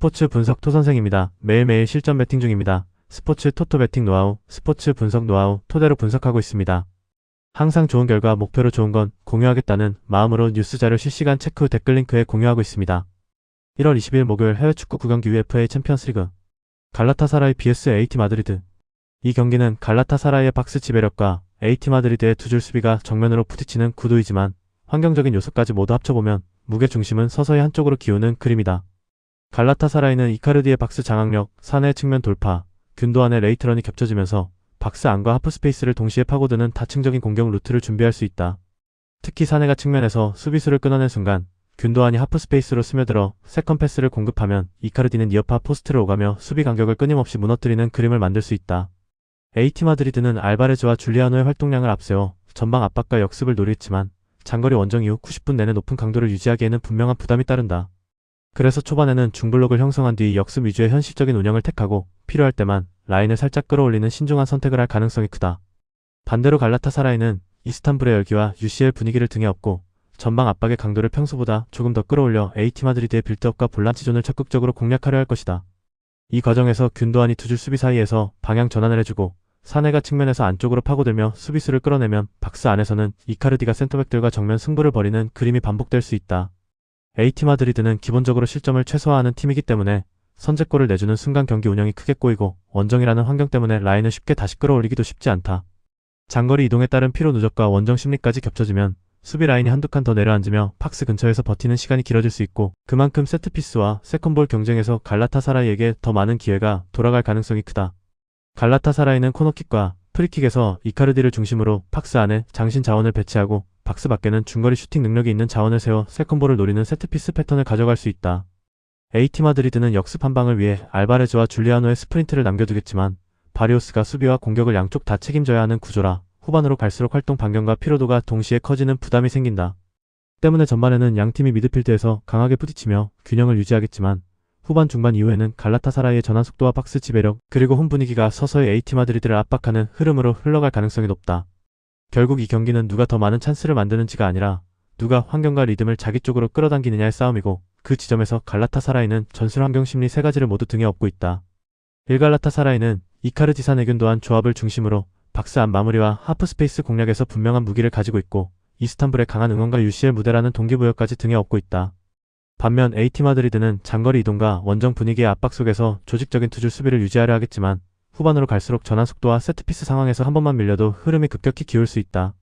스포츠 분석 토선생입니다. 매일매일 실전 배팅 중입니다. 스포츠 토토 배팅 노하우, 스포츠 분석 노하우 토대로 분석하고 있습니다. 항상 좋은 결과 목표로 좋은 건 공유하겠다는 마음으로 뉴스 자료 실시간 체크 후 댓글 링크에 공유하고 있습니다. 1월 20일 목요일 해외 축구 9경기 UEFA 챔피언스리그 갈라타사라이 vs AT 마드리드. 이 경기는 갈라타사라이의 박스 지배력과 AT 마드리드의 두 줄 수비가 정면으로 부딪히는 구도이지만 환경적인 요소까지 모두 합쳐보면 무게중심은 서서히 한쪽으로 기우는 그림이다. 갈라타사라이는 이카르디의 박스 장악력, 사네 측면 돌파, 균도안의 레이트런이 겹쳐지면서 박스 안과 하프스페이스를 동시에 파고드는 다층적인 공격 루트를 준비할 수 있다. 특히 사네가 측면에서 수비수를 끊어낸 순간 균도안이 하프스페이스로 스며들어 세컨 패스를 공급하면 이카르디는 니어파 포스트를 오가며 수비 간격을 끊임없이 무너뜨리는 그림을 만들 수 있다. AT 마드리드는 알바레즈와 줄리아노의 활동량을 앞세워 전방 압박과 역습을 노렸지만 장거리 원정 이후 90분 내내 높은 강도를 유지하기에는 분명한 부담이 따른다. 그래서 초반에는 중블록을 형성한 뒤 역습 위주의 현실적인 운영을 택하고 필요할 때만 라인을 살짝 끌어올리는 신중한 선택을 할 가능성이 크다. 반대로 갈라타사라이는 이스탄불의 열기와 UCL 분위기를 등에 업고 전방 압박의 강도를 평소보다 조금 더 끌어올려 AT 마드리드의 빌드업과 볼란치존을 적극적으로 공략하려 할 것이다. 이 과정에서 균도안이 두 줄 수비 사이에서 방향 전환을 해주고 사네가 측면에서 안쪽으로 파고들며 수비수를 끌어내면 박스 안에서는 이카르디가 센터백들과 정면 승부를 벌이는 그림이 반복될 수 있다. AT 마드리드는 기본적으로 실점을 최소화하는 팀이기 때문에 선제골을 내주는 순간 경기 운영이 크게 꼬이고 원정이라는 환경 때문에 라인을 쉽게 다시 끌어올리기도 쉽지 않다. 장거리 이동에 따른 피로 누적과 원정 심리까지 겹쳐지면 수비 라인이 한두 칸 더 내려앉으며 박스 근처에서 버티는 시간이 길어질 수 있고 그만큼 세트피스와 세컨볼 경쟁에서 갈라타사라이에게 더 많은 기회가 돌아갈 가능성이 크다. 갈라타사라이는 코너킥과 프리킥에서 이카르디를 중심으로 박스 안에 장신 자원을 배치하고 박스 밖에는 중거리 슈팅 능력이 있는 자원을 세워 세컨볼을 노리는 세트피스 패턴을 가져갈 수 있다. AT 마드리드는 역습 한 방을 위해 알바레즈와 줄리아노의 스프린트를 남겨두겠지만 바리오스가 수비와 공격을 양쪽 다 책임져야 하는 구조라 후반으로 갈수록 활동 반경과 피로도가 동시에 커지는 부담이 생긴다. 때문에 전반에는 양팀이 미드필드에서 강하게 부딪히며 균형을 유지하겠지만 후반 중반 이후에는 갈라타사라이의 전환 속도와 박스 지배력 그리고 홈 분위기가 서서히 AT 마드리드를 압박하는 흐름으로 흘러갈 가능성이 높다. 결국 이 경기는 누가 더 많은 찬스를 만드는지가 아니라 누가 환경과 리듬을 자기 쪽으로 끌어당기느냐의 싸움이고 그 지점에서 갈라타사라이는 전술 환경 심리 세 가지를 모두 등에 업고 있다. 1. 갈라타사라이는 이카르디 사네 균도안 조합을 중심으로 박스 안 마무리와 하프스페이스 공략에서 분명한 무기를 가지고 있고 이스탄불의 강한 응원과 UCL 무대라는 동기부여까지 등에 업고 있다. 반면 AT 마드리드는 장거리 이동과 원정 분위기의 압박 속에서 조직적인 투줄 수비를 유지하려 하겠지만 후반으로 갈수록 전환 속도와 세트피스 상황에서 한 번만 밀려도 흐름이 급격히 기울 수 있다.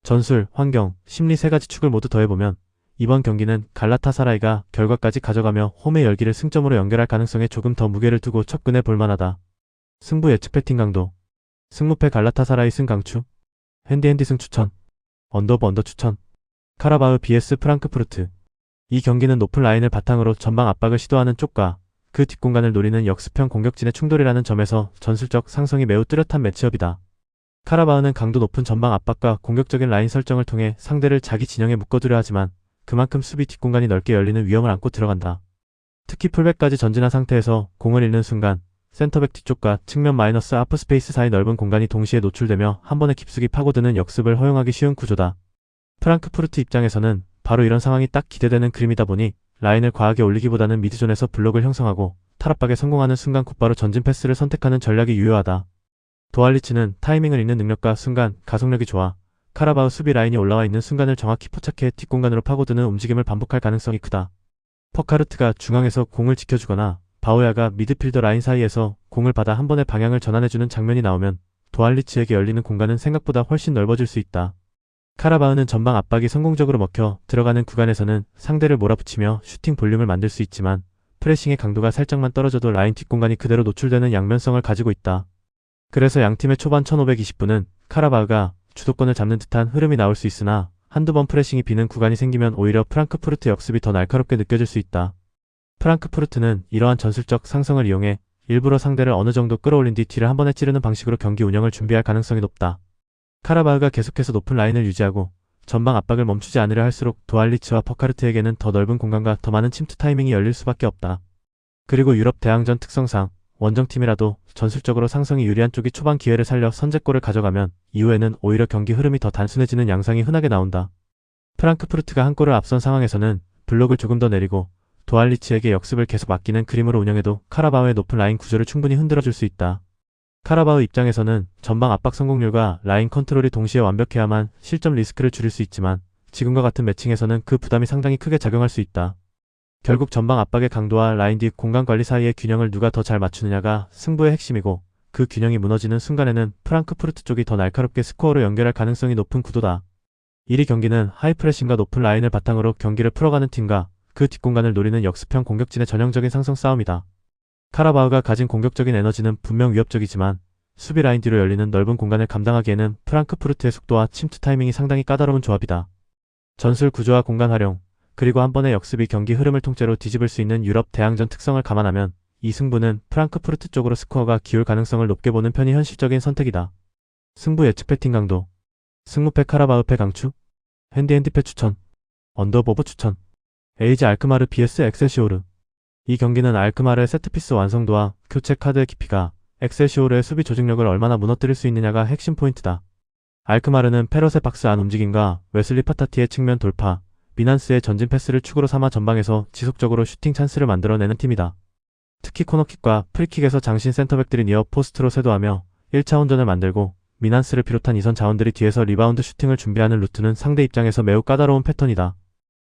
전술, 환경, 심리 세 가지 축을 모두 더해보면 이번 경기는 갈라타사라이가 결과까지 가져가며 홈의 열기를 승점으로 연결할 가능성에 조금 더 무게를 두고 접근해 볼만하다. 승부 예측 배팅 강도 승무패 갈라타사라이 승 강추 핸디 승 추천 언더 추천 카라바흐 vs 프랑크푸르트. 이 경기는 높은 라인을 바탕으로 전방 압박을 시도하는 쪽과 그 뒷공간을 노리는 역습형 공격진의 충돌이라는 점에서 전술적 상성이 매우 뚜렷한 매치업이다. 카라바흐는 강도 높은 전방 압박과 공격적인 라인 설정을 통해 상대를 자기 진영에 묶어두려 하지만 그만큼 수비 뒷공간이 넓게 열리는 위험을 안고 들어간다. 특히 풀백까지 전진한 상태에서 공을 잃는 순간 센터백 뒤쪽과 측면 마이너스 하프스페이스 사이 넓은 공간이 동시에 노출되며 한 번에 깊숙이 파고드는 역습을 허용하기 쉬운 구조다. 프랑크푸르트 입장에서는 바로 이런 상황이 딱 기대되는 그림이다 보니 라인을 과하게 올리기보다는 미드존에서 블록을 형성하고 탈압박에 성공하는 순간 곧바로 전진 패스를 선택하는 전략이 유효하다. 도알리치는 타이밍을 읽는 능력과 순간 가속력이 좋아 카라바흐 수비 라인이 올라와 있는 순간을 정확히 포착해 뒷공간으로 파고드는 움직임을 반복할 가능성이 크다. 퍼카르트가 중앙에서 공을 지켜주거나 바오야가 미드필더 라인 사이에서 공을 받아 한 번에 방향을 전환해주는 장면이 나오면 도알리치에게 열리는 공간은 생각보다 훨씬 넓어질 수 있다. 카라바흐는 전방 압박이 성공적으로 먹혀 들어가는 구간에서는 상대를 몰아붙이며 슈팅 볼륨을 만들 수 있지만 프레싱의 강도가 살짝만 떨어져도 라인 뒷공간이 그대로 노출되는 양면성을 가지고 있다. 그래서 양팀의 초반 1520분은 카라바흐가 주도권을 잡는 듯한 흐름이 나올 수 있으나 한두 번 프레싱이 비는 구간이 생기면 오히려 프랑크푸르트 역습이 더 날카롭게 느껴질 수 있다. 프랑크푸르트는 이러한 전술적 상성을 이용해 일부러 상대를 어느 정도 끌어올린 뒤 뒤를 한 번에 찌르는 방식으로 경기 운영을 준비할 가능성이 높다. 카라바흐가 계속해서 높은 라인을 유지하고 전방 압박을 멈추지 않으려 할수록 도알리치와 퍼카르트에게는 더 넓은 공간과 더 많은 침투 타이밍이 열릴 수밖에 없다. 그리고 유럽 대항전 특성상 원정팀이라도 전술적으로 상성이 유리한 쪽이 초반 기회를 살려 선제골을 가져가면 이후에는 오히려 경기 흐름이 더 단순해지는 양상이 흔하게 나온다. 프랑크푸르트가 한 골을 앞선 상황에서는 블록을 조금 더 내리고 도알리치에게 역습을 계속 맡기는 그림으로 운영해도 카라바오의 높은 라인 구조를 충분히 흔들어줄 수 있다. 카라바오 입장에서는 전방 압박 성공률과 라인 컨트롤이 동시에 완벽해야만 실점 리스크를 줄일 수 있지만 지금과 같은 매칭에서는 그 부담이 상당히 크게 작용할 수 있다. 결국 전방 압박의 강도와 라인 뒤 공간 관리 사이의 균형을 누가 더 잘 맞추느냐가 승부의 핵심이고 그 균형이 무너지는 순간에는 프랑크푸르트 쪽이 더 날카롭게 스코어로 연결할 가능성이 높은 구도다. 1위 경기는 하이프레싱과 높은 라인을 바탕으로 경기를 풀어가는 팀과 그 뒷공간을 노리는 역습형 공격진의 전형적인 상성 싸움이다. 카라바오가 가진 공격적인 에너지는 분명 위협적이지만 수비 라인 뒤로 열리는 넓은 공간을 감당하기에는 프랑크푸르트의 속도와 침투 타이밍이 상당히 까다로운 조합이다. 전술 구조와 공간 활용, 그리고 한 번의 역습이 경기 흐름을 통째로 뒤집을 수 있는 유럽 대항전 특성을 감안하면 이 승부는 프랑크푸르트 쪽으로 스코어가 기울 가능성을 높게 보는 편이 현실적인 선택이다. 승부 예측 배팅 강도. 승무패 카라바오패 강추. 핸디패 추천. 언더보브 추천. 에이지 알크마르 vs 엑셀시오르. 이 경기는 알크마르의 세트피스 완성도와 교체 카드의 깊이가 엑셀시오르의 수비 조직력을 얼마나 무너뜨릴 수 있느냐가 핵심 포인트다. 알크마르는 페럿의 박스 안 움직임과 웨슬리 파타티의 측면 돌파, 미난스의 전진 패스를 축으로 삼아 전방에서 지속적으로 슈팅 찬스를 만들어내는 팀이다. 특히 코너킥과 프리킥에서 장신 센터백들이 니어 포스트로 쇄도하며 1차원전을 만들고 미난스를 비롯한 이선 자원들이 뒤에서 리바운드 슈팅을 준비하는 루트는 상대 입장에서 매우 까다로운 패턴이다.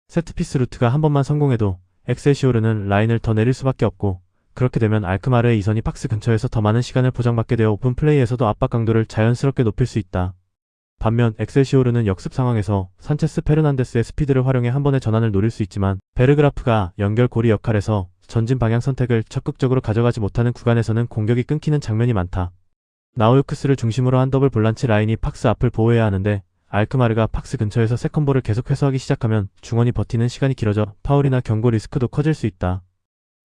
세트피스 루트가 한 번만 성공해도 엑셀시오르는 라인을 더 내릴 수밖에 없고 그렇게 되면 알크마르의 이선이 박스 근처에서 더 많은 시간을 보장받게 되어 오픈 플레이에서도 압박 강도를 자연스럽게 높일 수 있다. 반면 엑셀시오르는 역습 상황에서 산체스 페르난데스의 스피드를 활용해 한 번의 전환을 노릴 수 있지만 베르그라프가 연결고리 역할에서 전진 방향 선택을 적극적으로 가져가지 못하는 구간에서는 공격이 끊기는 장면이 많다. 나우유크스를 중심으로 한 더블 볼란치 라인이 박스 앞을 보호해야 하는데 알크마르가 박스 근처에서 세컨볼을 계속 회수하기 시작하면 중원이 버티는 시간이 길어져 파울이나 경고 리스크도 커질 수 있다.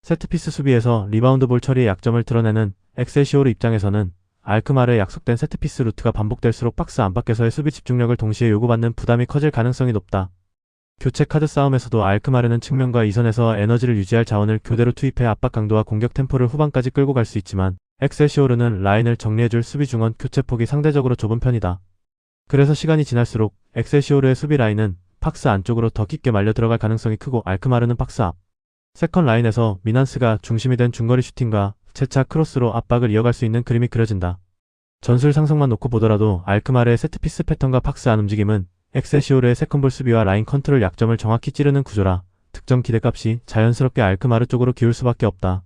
세트피스 수비에서 리바운드 볼 처리의 약점을 드러내는 엑셀시오르 입장에서는 알크마르의 약속된 세트피스 루트가 반복될수록 박스 안팎에서의 수비 집중력을 동시에 요구받는 부담이 커질 가능성이 높다. 교체 카드 싸움에서도 알크마르는 측면과 이선에서 에너지를 유지할 자원을 교대로 투입해 압박 강도와 공격 템포를 후반까지 끌고 갈 수 있지만 엑셀시오르는 라인을 정리해줄 수비 중원 교체폭이 상대적으로 좁은 편이다. 그래서 시간이 지날수록 엑셀시오르의 수비 라인은 박스 안쪽으로 더 깊게 말려 들어갈 가능성이 크고 알크마르는 박스 앞 세컨 라인에서 미난스가 중심이 된 중거리 슈팅과 재차 크로스로 압박을 이어갈 수 있는 그림이 그려진다. 전술 상성만 놓고 보더라도 알크마르의 세트피스 패턴과 박스 안 움직임은 엑셀시오르의 세컨볼 수비와 라인 컨트롤 약점을 정확히 찌르는 구조라 득점 기대값이 자연스럽게 알크마르 쪽으로 기울 수밖에 없다.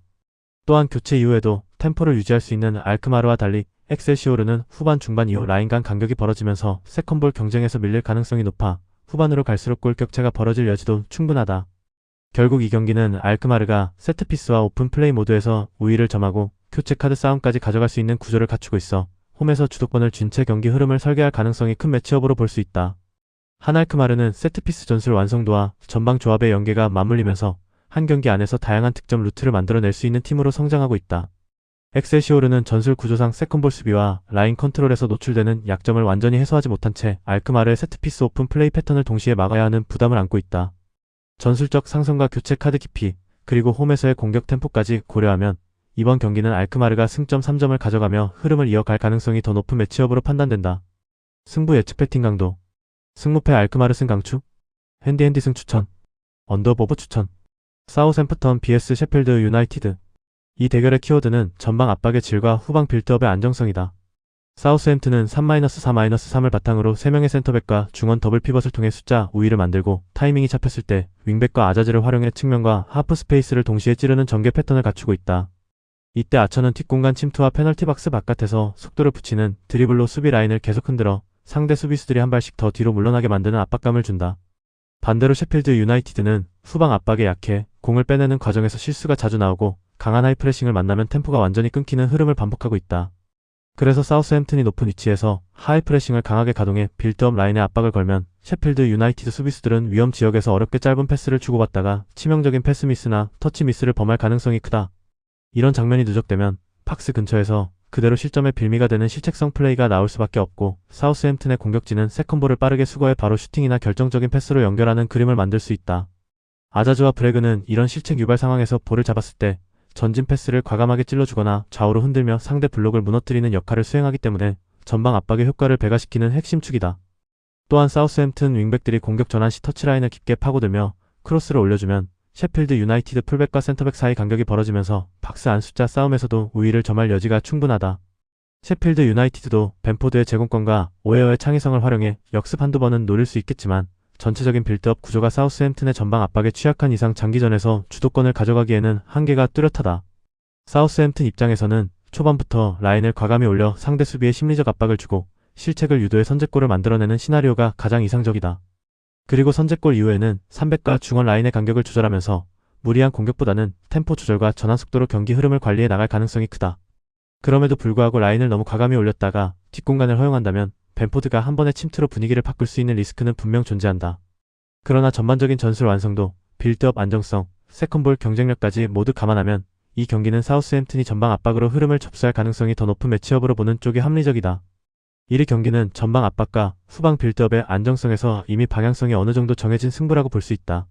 또한 교체 이후에도 템포를 유지할 수 있는 알크마르와 달리 엑셀시오르는 후반 중반 이후 라인 간 간격이 벌어지면서 세컨볼 경쟁에서 밀릴 가능성이 높아 후반으로 갈수록 골 격차가 벌어질 여지도 충분하다. 결국 이 경기는 알크마르가 세트피스와 오픈 플레이 모드에서 우위를 점하고 교체 카드 싸움까지 가져갈 수 있는 구조를 갖추고 있어 홈에서 주도권을 쥔 채 경기 흐름을 설계할 가능성이 큰 매치업으로 볼 수 있다. 한 알크마르는 세트피스 전술 완성도와 전방 조합의 연계가 맞물리면서 한 경기 안에서 다양한 득점 루트를 만들어낼 수 있는 팀으로 성장하고 있다. 엑셀시오르는 전술 구조상 세컨볼 수비와 라인 컨트롤에서 노출되는 약점을 완전히 해소하지 못한 채 알크마르의 세트피스 오픈 플레이 패턴을 동시에 막아야 하는 부담을 안고 있다. 전술적 상성과 교체 카드 깊이, 그리고 홈에서의 공격 템포까지 고려하면 이번 경기는 알크마르가 승점 3점을 가져가며 흐름을 이어갈 가능성이 더 높은 매치업으로 판단된다. 승부 예측 배팅 강도. 승무패 알크마르 승 강추. 핸디 승 추천. 언더보브 추천. 사우샘프턴 vs 셰필드 유나이티드. 이 대결의 키워드는 전방 압박의 질과 후방 빌드업의 안정성이다. 사우스햄튼은 3-4-3을 바탕으로 3명의 센터백과 중원 더블 피벗을 통해 숫자 우위를 만들고 타이밍이 잡혔을 때 윙백과 아자즈를 활용해 측면과 하프 스페이스를 동시에 찌르는 전개 패턴을 갖추고 있다. 이때 아처는 뒷공간 침투와 페널티 박스 바깥에서 속도를 붙이는 드리블로 수비 라인을 계속 흔들어 상대 수비수들이 한 발씩 더 뒤로 물러나게 만드는 압박감을 준다. 반대로 셰필드 유나이티드는 후방 압박에 약해 공을 빼내는 과정에서 실수가 자주 나오고 강한 하이프레싱을 만나면 템포가 완전히 끊기는 흐름을 반복하고 있다. 그래서 사우스햄튼이 높은 위치에서 하이프레싱을 강하게 가동해 빌드업 라인에 압박을 걸면 셰필드 유나이티드 수비수들은 위험 지역에서 어렵게 짧은 패스를 주고받다가 치명적인 패스 미스나 터치 미스를 범할 가능성이 크다. 이런 장면이 누적되면 박스 근처에서 그대로 실점의 빌미가 되는 실책성 플레이가 나올 수밖에 없고 사우스햄튼의 공격진은 세컨볼을 빠르게 수거해 바로 슈팅이나 결정적인 패스로 연결하는 그림을 만들 수 있다. 아자즈와 브레그는 이런 실책 유발 상황에서 볼을 잡았을 때 전진 패스를 과감하게 찔러주거나 좌우로 흔들며 상대 블록을 무너뜨리는 역할을 수행하기 때문에 전방 압박의 효과를 배가시키는 핵심 축이다. 또한 사우스햄튼 윙백들이 공격 전환 시 터치라인을 깊게 파고들며 크로스를 올려주면 셰필드 유나이티드 풀백과 센터백 사이 간격이 벌어지면서 박스 안 숫자 싸움에서도 우위를 점할 여지가 충분하다. 셰필드 유나이티드도 벤포드의 제공권과 오웨어의 창의성을 활용해 역습 한두 번은 노릴 수 있겠지만 전체적인 빌드업 구조가 사우스햄튼의 전방 압박에 취약한 이상 장기전에서 주도권을 가져가기에는 한계가 뚜렷하다. 사우스햄튼 입장에서는 초반부터 라인을 과감히 올려 상대 수비에 심리적 압박을 주고 실책을 유도해 선제골을 만들어내는 시나리오가 가장 이상적이다. 그리고 선제골 이후에는 3백과 중원 라인의 간격을 조절하면서 무리한 공격보다는 템포 조절과 전환 속도로 경기 흐름을 관리해 나갈 가능성이 크다. 그럼에도 불구하고 라인을 너무 과감히 올렸다가 뒷공간을 허용한다면 벤포드가 한 번의 침투로 분위기를 바꿀 수 있는 리스크는 분명 존재한다. 그러나 전반적인 전술 완성도, 빌드업 안정성, 세컨볼 경쟁력까지 모두 감안하면 이 경기는 사우스햄튼이 전방 압박으로 흐름을 접수할 가능성이 더 높은 매치업으로 보는 쪽이 합리적이다. 1위 경기는 전방 압박과 후방 빌드업의 안정성에서 이미 방향성이 어느 정도 정해진 승부라고 볼 수 있다.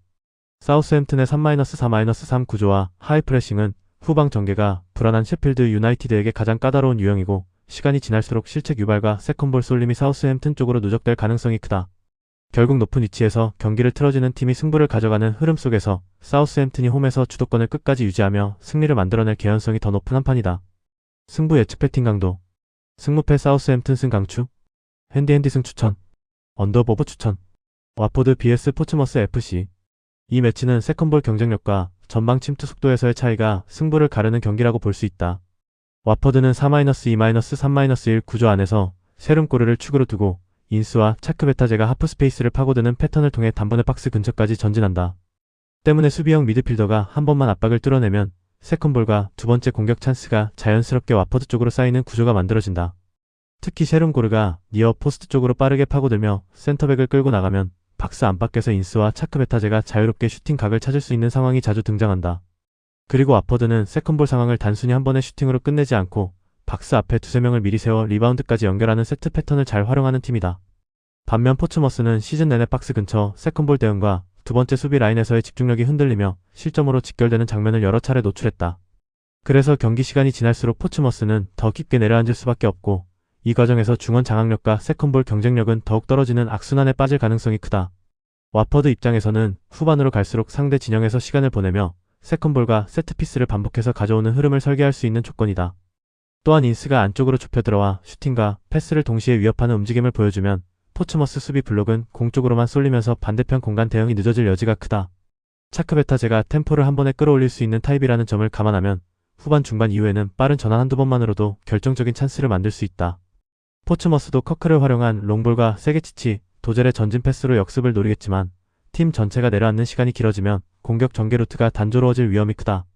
사우스햄튼의 3-4-3 구조와 하이프레싱은 후방 전개가 불안한 셰필드 유나이티드에게 가장 까다로운 유형이고 시간이 지날수록 실책 유발과 세컨볼 쏠림이 사우스햄튼 쪽으로 누적될 가능성이 크다. 결국 높은 위치에서 경기를 틀어지는 팀이 승부를 가져가는 흐름 속에서 사우스햄튼이 홈에서 주도권을 끝까지 유지하며 승리를 만들어낼 개연성이 더 높은 한판이다. 승부 예측 배팅 강도. 승무패 사우스햄튼 승 강추. 핸디핸디 승 추천. 언더보브 추천. 와포드 vs 포츠머스 FC. 이 매치는 세컨볼 경쟁력과 전방 침투 속도에서의 차이가 승부를 가르는 경기라고 볼 수 있다. 와퍼드는 4-2-3-1 구조 안에서 세rum고르를 축으로 두고 인스와 차크베타제가 하프스페이스를 파고드는 패턴을 통해 단번에 박스 근처까지 전진한다. 때문에 수비형 미드필더가 한 번만 압박을 뚫어내면 세컨볼과 두 번째 공격 찬스가 자연스럽게 와퍼드 쪽으로 쌓이는 구조가 만들어진다. 특히 세rum고르가 니어 포스트 쪽으로 빠르게 파고들며 센터백을 끌고 나가면 박스 안팎에서 인스와 차크베타제가 자유롭게 슈팅 각을 찾을 수 있는 상황이 자주 등장한다. 그리고 와퍼드는 세컨볼 상황을 단순히 한 번의 슈팅으로 끝내지 않고 박스 앞에 두세 명을 미리 세워 리바운드까지 연결하는 세트 패턴을 잘 활용하는 팀이다. 반면 포츠머스는 시즌 내내 박스 근처 세컨볼 대응과 두 번째 수비 라인에서의 집중력이 흔들리며 실점으로 직결되는 장면을 여러 차례 노출했다. 그래서 경기 시간이 지날수록 포츠머스는 더 깊게 내려앉을 수밖에 없고 이 과정에서 중원 장악력과 세컨볼 경쟁력은 더욱 떨어지는 악순환에 빠질 가능성이 크다. 와퍼드 입장에서는 후반으로 갈수록 상대 진영에서 시간을 보내며 세컨볼과 세트피스를 반복해서 가져오는 흐름을 설계할 수 있는 조건이다. 또한 인스가 안쪽으로 좁혀 들어와 슈팅과 패스를 동시에 위협하는 움직임을 보여주면 포츠머스 수비 블록은 공 쪽으로만 쏠리면서 반대편 공간 대응이 늦어질 여지가 크다. 차크베타제가 템포를 한 번에 끌어올릴 수 있는 타입이라는 점을 감안하면 후반 중반 이후에는 빠른 전환 한두 번만으로도 결정적인 찬스를 만들 수 있다. 포츠머스도 커크를 활용한 롱볼과 세게치치, 도젤의 전진 패스로 역습을 노리겠지만 팀 전체가 내려앉는 시간이 길어지면 공격 전개 루트가 단조로워질 위험이 크다.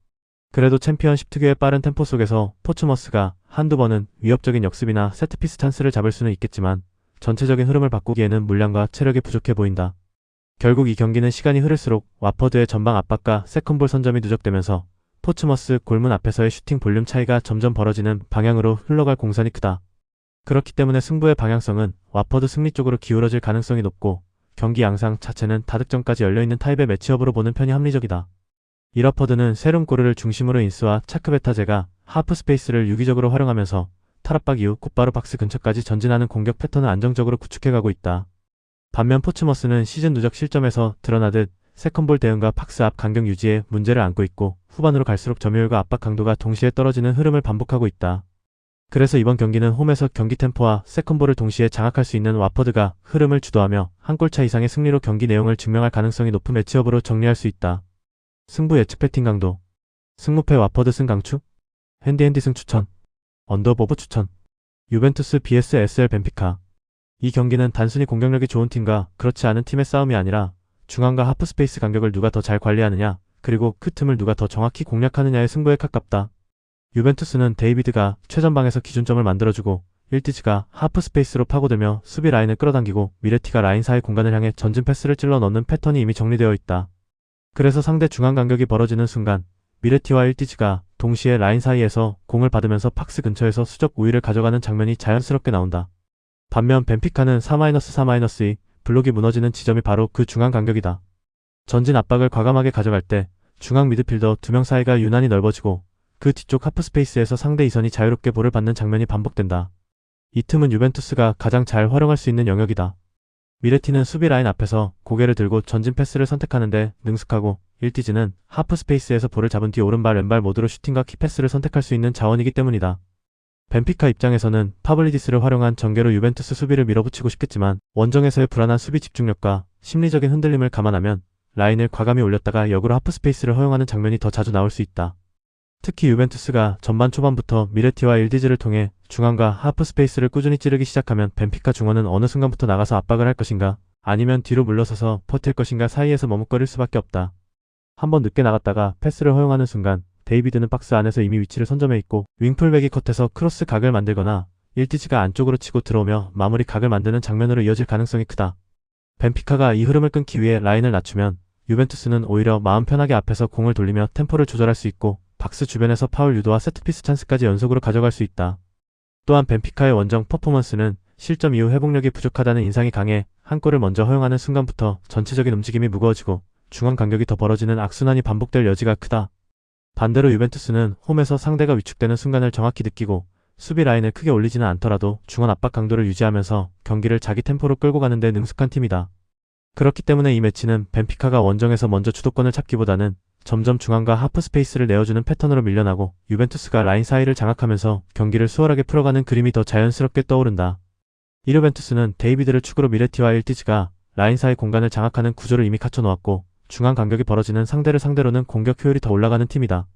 그래도 챔피언십 특유의 빠른 템포 속에서 포츠머스가 한두 번은 위협적인 역습이나 세트피스 찬스를 잡을 수는 있겠지만 전체적인 흐름을 바꾸기에는 물량과 체력이 부족해 보인다. 결국 이 경기는 시간이 흐를수록 와퍼드의 전방 압박과 세컨볼 선점이 누적되면서 포츠머스 골문 앞에서의 슈팅 볼륨 차이가 점점 벌어지는 방향으로 흘러갈 공산이 크다. 그렇기 때문에 승부의 방향성은 와퍼드 승리 쪽으로 기울어질 가능성이 높고 경기 양상 자체는 다득점까지 열려있는 타입의 매치업으로 보는 편이 합리적이다. 이러퍼드는 세rum고르를 중심으로 인스와 차크베타제가 하프 스페이스를 유기적으로 활용하면서 탈압박 이후 곧바로 박스 근처까지 전진하는 공격 패턴을 안정적으로 구축해가고 있다. 반면 포츠머스는 시즌 누적 실점에서 드러나듯 세컨볼 대응과 박스 앞 간격 유지에 문제를 안고 있고 후반으로 갈수록 점유율과 압박 강도가 동시에 떨어지는 흐름을 반복하고 있다. 그래서 이번 경기는 홈에서 경기 템포와 세컨볼을 동시에 장악할 수 있는 와퍼드가 흐름을 주도하며 한 골차 이상의 승리로 경기 내용을 증명할 가능성이 높은 매치업으로 정리할 수 있다. 승부 예측 배팅 강도. 승무패 와퍼드 승 강추. 핸디핸디 승 추천. 언더보브 추천. 유벤투스 vs SL 벤피카. 이 경기는 단순히 공격력이 좋은 팀과 그렇지 않은 팀의 싸움이 아니라 중앙과 하프 스페이스 간격을 누가 더 잘 관리하느냐 그리고 그 틈을 누가 더 정확히 공략하느냐의 승부에 가깝다. 유벤투스는 데이비드가 최전방에서 기준점을 만들어주고 일티즈가 하프 스페이스로 파고들며 수비 라인을 끌어당기고 미레티가 라인 사이 공간을 향해 전진 패스를 찔러 넣는 패턴이 이미 정리되어 있다. 그래서 상대 중앙 간격이 벌어지는 순간 미레티와 일티즈가 동시에 라인 사이에서 공을 받으면서 박스 근처에서 수적 우위를 가져가는 장면이 자연스럽게 나온다. 반면 벤피카는 4-4-2 블록이 무너지는 지점이 바로 그 중앙 간격이다. 전진 압박을 과감하게 가져갈 때 중앙 미드필더 2명 사이가 유난히 넓어지고 그 뒤쪽 하프 스페이스에서 상대 이선이 자유롭게 볼을 받는 장면이 반복된다. 이 틈은 유벤투스가 가장 잘 활용할 수 있는 영역이다. 미레티는 수비 라인 앞에서 고개를 들고 전진 패스를 선택하는데 능숙하고 일티즈는 하프 스페이스에서 볼을 잡은 뒤 오른발 왼발 모두로 슈팅과 키패스를 선택할 수 있는 자원이기 때문이다. 벤피카 입장에서는 파블리디스를 활용한 전개로 유벤투스 수비를 밀어붙이고 싶겠지만 원정에서의 불안한 수비 집중력과 심리적인 흔들림을 감안하면 라인을 과감히 올렸다가 역으로 하프 스페이스를 허용하는 장면이 더 자주 나올 수 있다. 특히 유벤투스가 전반 초반부터 미레티와 일디즈를 통해 중앙과 하프 스페이스를 꾸준히 찌르기 시작하면 벤피카 중원은 어느 순간부터 나가서 압박을 할 것인가 아니면 뒤로 물러서서 버틸 것인가 사이에서 머뭇거릴 수밖에 없다. 한번 늦게 나갔다가 패스를 허용하는 순간 데이비드는 박스 안에서 이미 위치를 선점해 있고 윙풀백이 컷해서 크로스 각을 만들거나 일티즈가 안쪽으로 치고 들어오며 마무리 각을 만드는 장면으로 이어질 가능성이 크다. 벤피카가 이 흐름을 끊기 위해 라인을 낮추면 유벤투스는 오히려 마음 편하게 앞에서 공을 돌리며 템포를 조절할 수 있고 박스 주변에서 파울 유도와 세트피스 찬스까지 연속으로 가져갈 수 있다. 또한 벤피카의 원정 퍼포먼스는 실점 이후 회복력이 부족하다는 인상이 강해 한 골을 먼저 허용하는 순간부터 전체적인 움직임이 무거워지고 중앙 간격이 더 벌어지는 악순환이 반복될 여지가 크다. 반대로 유벤투스는 홈에서 상대가 위축되는 순간을 정확히 느끼고 수비 라인을 크게 올리지는 않더라도 중원 압박 강도를 유지하면서 경기를 자기 템포로 끌고 가는 데 능숙한 팀이다. 그렇기 때문에 이 매치는 벤피카가 원정에서 먼저 주도권을 잡기보다는 점점 중앙과 하프 스페이스를 내어주는 패턴으로 밀려나고 유벤투스가 라인 사이를 장악하면서 경기를 수월하게 풀어가는 그림이 더 자연스럽게 떠오른다. 이 유벤투스는 데이비드를 축으로 미레티와 일티즈가 라인 사이 공간을 장악하는 구조를 이미 갖춰놓았고 중앙 간격이 벌어지는 상대를 상대로는 공격 효율이 더 올라가는 팀이다.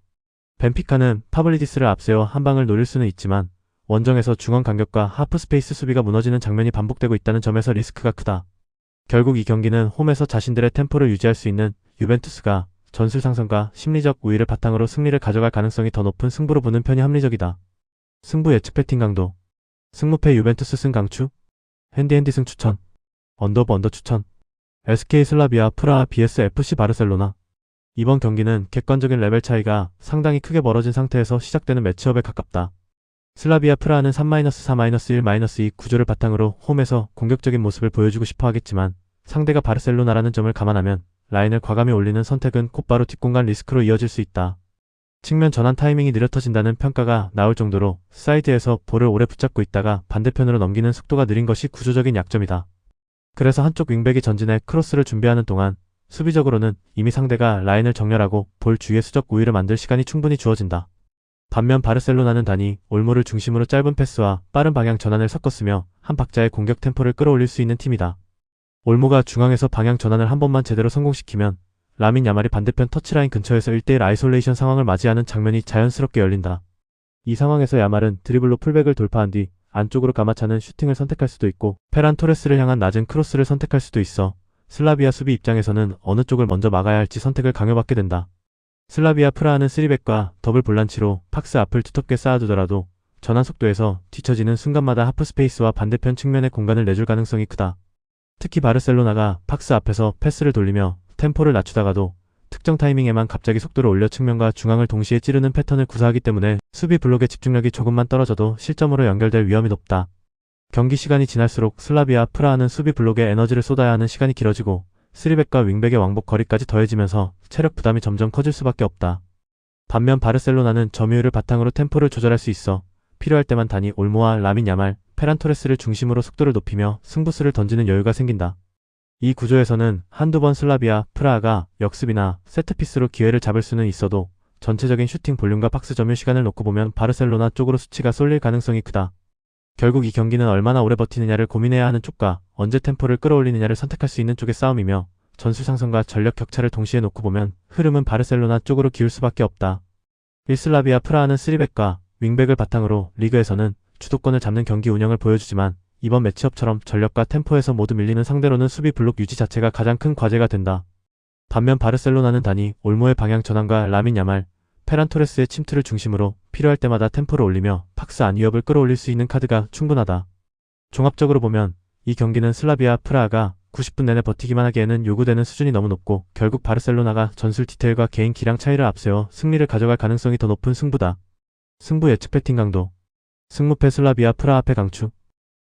벤피카는 파블리디스를 앞세워 한 방을 노릴 수는 있지만 원정에서 중앙 간격과 하프 스페이스 수비가 무너지는 장면이 반복되고 있다는 점에서 리스크가 크다. 결국 이 경기는 홈에서 자신들의 템포를 유지할 수 있는 유벤투스가 전술 상승과 심리적 우위를 바탕으로 승리를 가져갈 가능성이 더 높은 승부로 보는 편이 합리적이다. 승부 예측 배팅 강도. 승무패 유벤투스 승 강추. 핸디 승 추천. 언더 추천. SK 슬라비아 프라하 vs FC 바르셀로나. 이번 경기는 객관적인 레벨 차이가 상당히 크게 벌어진 상태에서 시작되는 매치업에 가깝다. 슬라비아 프라하는 3-4-1-2 구조를 바탕으로 홈에서 공격적인 모습을 보여주고 싶어 하겠지만 상대가 바르셀로나라는 점을 감안하면 라인을 과감히 올리는 선택은 곧바로 뒷공간 리스크로 이어질 수 있다. 측면 전환 타이밍이 느려터진다는 평가가 나올 정도로 사이드에서 볼을 오래 붙잡고 있다가 반대편으로 넘기는 속도가 느린 것이 구조적인 약점이다. 그래서 한쪽 윙백이 전진해 크로스를 준비하는 동안 수비적으로는 이미 상대가 라인을 정렬하고 볼 주위에 수적 우위를 만들 시간이 충분히 주어진다. 반면 바르셀로나는 단위 올모를 중심으로 짧은 패스와 빠른 방향 전환을 섞었으며 한 박자의 공격 템포를 끌어올릴 수 있는 팀이다. 올모가 중앙에서 방향 전환을 한 번만 제대로 성공시키면 라민 야말이 반대편 터치라인 근처에서 1대1 아이솔레이션 상황을 맞이하는 장면이 자연스럽게 열린다. 이 상황에서 야말은 드리블로 풀백을 돌파한 뒤 안쪽으로 감아차는 슈팅을 선택할 수도 있고 페란 토레스를 향한 낮은 크로스를 선택할 수도 있어 슬라비아 수비 입장에서는 어느 쪽을 먼저 막아야 할지 선택을 강요받게 된다. 슬라비아 프라하는 3백과 더블 볼란치로 박스 앞을 두텁게 쌓아두더라도 전환 속도에서 뒤처지는 순간마다 하프 스페이스와 반대편 측면의 공간을 내줄 가능성이 크다. 특히 바르셀로나가 박스 앞에서 패스를 돌리며 템포를 낮추다가도 특정 타이밍에만 갑자기 속도를 올려 측면과 중앙을 동시에 찌르는 패턴을 구사하기 때문에 수비 블록의 집중력이 조금만 떨어져도 실점으로 연결될 위험이 높다. 경기 시간이 지날수록 슬라비아 프라하는 수비 블록에 에너지를 쏟아야 하는 시간이 길어지고 3백과 윙백의 왕복 거리까지 더해지면서 체력 부담이 점점 커질 수밖에 없다. 반면 바르셀로나는 점유율을 바탕으로 템포를 조절할 수 있어 필요할 때만 단위 올모와 라민 야말, 페란 토레스를 중심으로 속도를 높이며 승부수를 던지는 여유가 생긴다. 이 구조에서는 한두 번 슬라비아 프라하가 역습이나 세트피스로 기회를 잡을 수는 있어도 전체적인 슈팅 볼륨과 박스 점유 시간을 놓고 보면 바르셀로나 쪽으로 수치가 쏠릴 가능성이 크다. 결국 이 경기는 얼마나 오래 버티느냐를 고민해야 하는 쪽과 언제 템포를 끌어올리느냐를 선택할 수 있는 쪽의 싸움이며 전술 상승과 전력 격차를 동시에 놓고 보면 흐름은 바르셀로나 쪽으로 기울 수밖에 없다. 1슬라비아 프라하는 3백과 윙백을 바탕으로 리그에서는 주도권을 잡는 경기 운영을 보여주지만 이번 매치업처럼 전력과 템포에서 모두 밀리는 상대로는 수비 블록 유지 자체가 가장 큰 과제가 된다. 반면 바르셀로나는 단위 올모의 방향 전환과 라민 야말, 페란 토레스의 침투를 중심으로 필요할 때마다 템포를 올리며 박스 안 위협을 끌어올릴 수 있는 카드가 충분하다. 종합적으로 보면 이 경기는 슬라비아 프라하가 90분 내내 버티기만 하기에는 요구되는 수준이 너무 높고 결국 바르셀로나가 전술 디테일과 개인 기량 차이를 앞세워 승리를 가져갈 가능성이 더 높은 승부다. 승부 예측 배팅 강도. 승무패 슬라비아 프라하패 강추.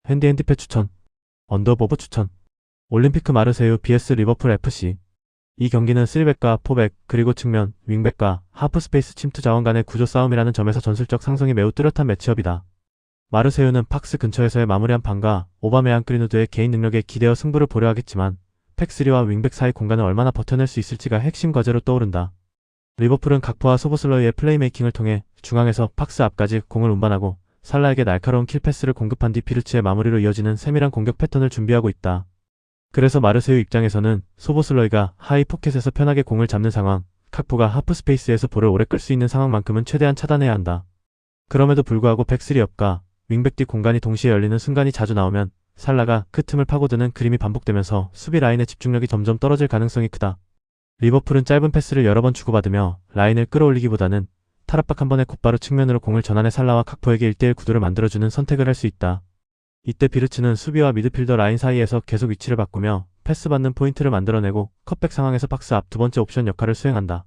핸디패 추천. 언더버브 추천. 올림피크 마르세유 vs 리버풀 FC. 이 경기는 3백과 4백 그리고 측면, 윙백과 하프 스페이스 침투 자원 간의 구조 싸움이라는 점에서 전술적 상승이 매우 뚜렷한 매치업이다. 마르세유는 박스 근처에서의 마무리한 방과 오바메양 그린우드의 개인 능력에 기대어 승부를 보려 하겠지만 팩3와 윙백 사이 공간을 얼마나 버텨낼 수 있을지가 핵심 과제로 떠오른다. 리버풀은 각포와 소보슬러이의 플레이메이킹을 통해 중앙에서 박스 앞까지 공을 운반하고 살라에게 날카로운 킬패스를 공급한 뒤 피르츠의 마무리로 이어지는 세밀한 공격 패턴을 준비하고 있다. 그래서 마르세유 입장에서는 소보슬러이가 하이 포켓에서 편하게 공을 잡는 상황, 각포가 하프 스페이스에서 볼을 오래 끌 수 있는 상황만큼은 최대한 차단해야 한다. 그럼에도 불구하고 백3 옆과 윙백 뒤 공간이 동시에 열리는 순간이 자주 나오면 살라가 그 틈을 파고드는 그림이 반복되면서 수비 라인의 집중력이 점점 떨어질 가능성이 크다. 리버풀은 짧은 패스를 여러 번 주고받으며 라인을 끌어올리기보다는 탈압박 한 번에 곧바로 측면으로 공을 전환해 살라와 각포에게 1대1 구도를 만들어주는 선택을 할 수 있다. 이때 비르츠는 수비와 미드필더 라인 사이에서 계속 위치를 바꾸며 패스 받는 포인트를 만들어내고 컷백 상황에서 박스 앞 두 번째 옵션 역할을 수행한다.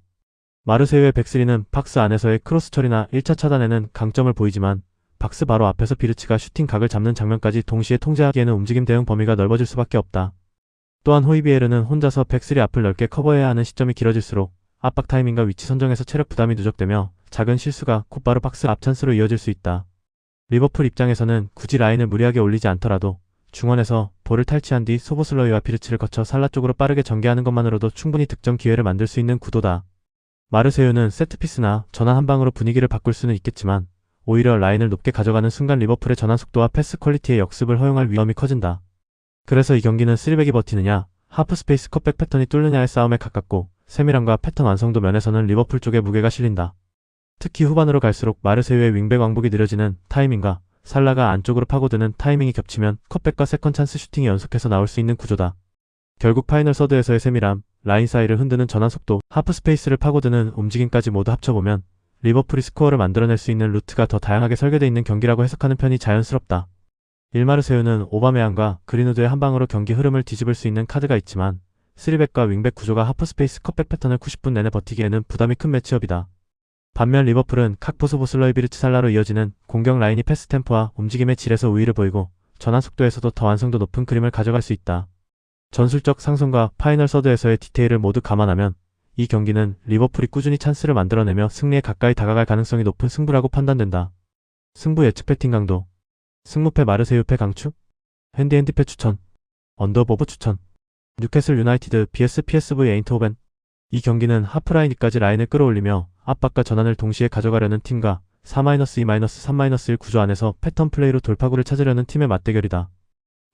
마르세유의 백3는 박스 안에서의 크로스 처리나 1차 차단에는 강점을 보이지만 박스 바로 앞에서 비르츠가 슈팅 각을 잡는 장면까지 동시에 통제하기에는 움직임 대응 범위가 넓어질 수밖에 없다. 또한 호이비에르는 혼자서 백3 앞을 넓게 커버해야 하는 시점이 길어질수록 압박 타이밍과 위치 선정에서 체력 부담이 누적되며 작은 실수가 곧바로 박스 앞 찬스로 이어질 수 있다. 리버풀 입장에서는 굳이 라인을 무리하게 올리지 않더라도 중원에서 볼을 탈취한 뒤 소보슬러이와 피르츠를 거쳐 살라 쪽으로 빠르게 전개하는 것만으로도 충분히 득점 기회를 만들 수 있는 구도다. 마르세유는 세트피스나 전환 한 방으로 분위기를 바꿀 수는 있겠지만 오히려 라인을 높게 가져가는 순간 리버풀의 전환 속도와 패스 퀄리티의 역습을 허용할 위험이 커진다. 그래서 이 경기는 3백이 버티느냐, 하프 스페이스 컷백 패턴이 뚫느냐의 싸움에 가깝고 세밀함과 패턴 완성도 면에서는 리버풀 쪽에 무게가 실린다. 특히 후반으로 갈수록 마르세유의 윙백 왕복이 느려지는 타이밍과 살라가 안쪽으로 파고드는 타이밍이 겹치면 컷백과 세컨 찬스 슈팅이 연속해서 나올 수 있는 구조다. 결국 파이널 서드에서의 세밀함, 라인 사이를 흔드는 전환 속도, 하프 스페이스를 파고드는 움직임까지 모두 합쳐보면 리버풀이 스코어를 만들어낼 수 있는 루트가 더 다양하게 설계되어 있는 경기라고 해석하는 편이 자연스럽다. 일마르세유는 오바메양과 그린우드의 한 방으로 경기 흐름을 뒤집을 수 있는 카드가 있지만 3백과 윙백 구조가 하프 스페이스 컷백 패턴을 90분 내내 버티기에는 부담이 큰 매치업이다. 반면 리버풀은 칵포 소보슬러이 비르츠 살라로 이어지는 공격 라인이 패스 템포와 움직임의 질에서 우위를 보이고 전환 속도에서도 더 완성도 높은 그림을 가져갈 수 있다. 전술적 상승과 파이널 서드에서의 디테일을 모두 감안하면 이 경기는 리버풀이 꾸준히 찬스를 만들어내며 승리에 가까이 다가갈 가능성이 높은 승부라고 판단된다. 승부 예측 배팅 강도. 승무패 마르세유패 강추? 핸디패 추천. 언더버브 추천. 뉴캐슬 유나이티드 vs PSV 에인트호벤. 이 경기는 하프라인까지 라인을 끌어올리며 압박과 전환을 동시에 가져가려는 팀과 4-2-3-1 구조 안에서 패턴 플레이로 돌파구를 찾으려는 팀의 맞대결이다.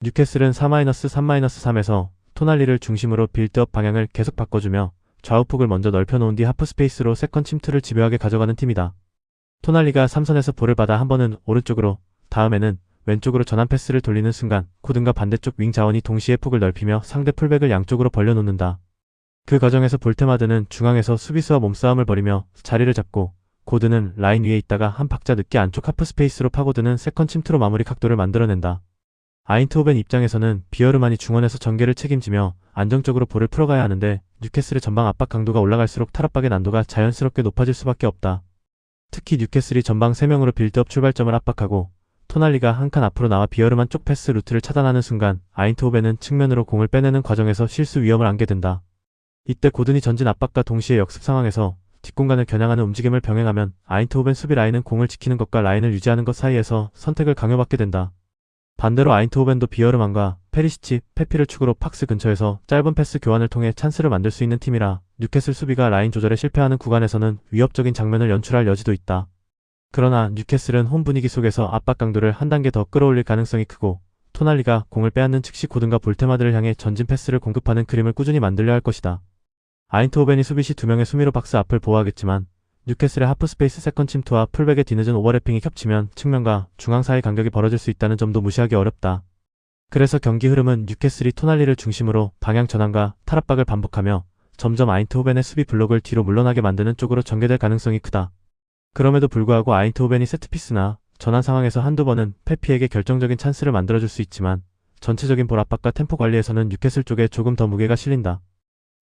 뉴캐슬은 4-3-3에서 토날리를 중심으로 빌드업 방향을 계속 바꿔주며 좌우폭을 먼저 넓혀놓은 뒤 하프 스페이스로 세컨 침투를 집요하게 가져가는 팀이다. 토날리가 3선에서 볼을 받아 한 번은 오른쪽으로, 다음에는 왼쪽으로 전환 패스를 돌리는 순간 고든과 반대쪽 윙 자원이 동시에 폭을 넓히며 상대 풀백을 양쪽으로 벌려놓는다. 그 과정에서 볼테마드는 중앙에서 수비수와 몸싸움을 벌이며 자리를 잡고 고든은 라인 위에 있다가 한 박자 늦게 안쪽 하프 스페이스로 파고드는 세컨 침투로 마무리 각도를 만들어낸다. 아인트호벤 입장에서는 비어르만이 중원에서 전개를 책임지며 안정적으로 볼을 풀어가야 하는데 뉴캐슬의 전방 압박 강도가 올라갈수록 탈압박의 난도가 자연스럽게 높아질 수밖에 없다. 특히 뉴캐슬이 전방 3명으로 빌드업 출발점을 압박하고 토날리가 한 칸 앞으로 나와 비어르만 쪽 패스 루트를 차단하는 순간 아인트호벤은 측면으로 공을 빼내는 과정에서 실수 위험을 안게 된다. 이때 고든이 전진 압박과 동시에 역습 상황에서 뒷공간을 겨냥하는 움직임을 병행하면 아인트호벤 수비 라인은 공을 지키는 것과 라인을 유지하는 것 사이에서 선택을 강요받게 된다. 반대로 아인트호벤도 비어르만과 페리시치, 페피를 축으로 박스 근처에서 짧은 패스 교환을 통해 찬스를 만들 수 있는 팀이라 뉴캐슬 수비가 라인 조절에 실패하는 구간에서는 위협적인 장면을 연출할 여지도 있다. 그러나 뉴캐슬은 홈 분위기 속에서 압박 강도를 한 단계 더 끌어올릴 가능성이 크고 토날리가 공을 빼앗는 즉시 고든과 볼테마드를 향해 전진 패스를 공급하는 그림을 꾸준히 만들려 할 것이다. 아인트호벤이 수비 시 2명의 수미로 박스 앞을 보호하겠지만 뉴캐슬의 하프 스페이스 세컨 침투와 풀백의 뒤늦은 오버래핑이 겹치면 측면과 중앙 사이 간격이 벌어질 수 있다는 점도 무시하기 어렵다. 그래서 경기 흐름은 뉴캐슬이 토날리를 중심으로 방향 전환과 탈압박을 반복하며 점점 아인트호벤의 수비 블록을 뒤로 물러나게 만드는 쪽으로 전개될 가능성이 크다. 그럼에도 불구하고 아인트호벤이 세트피스나 전환 상황에서 한두 번은 페피에게 결정적인 찬스를 만들어줄 수 있지만 전체적인 볼 압박과 템포 관리에서는 뉴캐슬 쪽에 조금 더 무게가 실린다.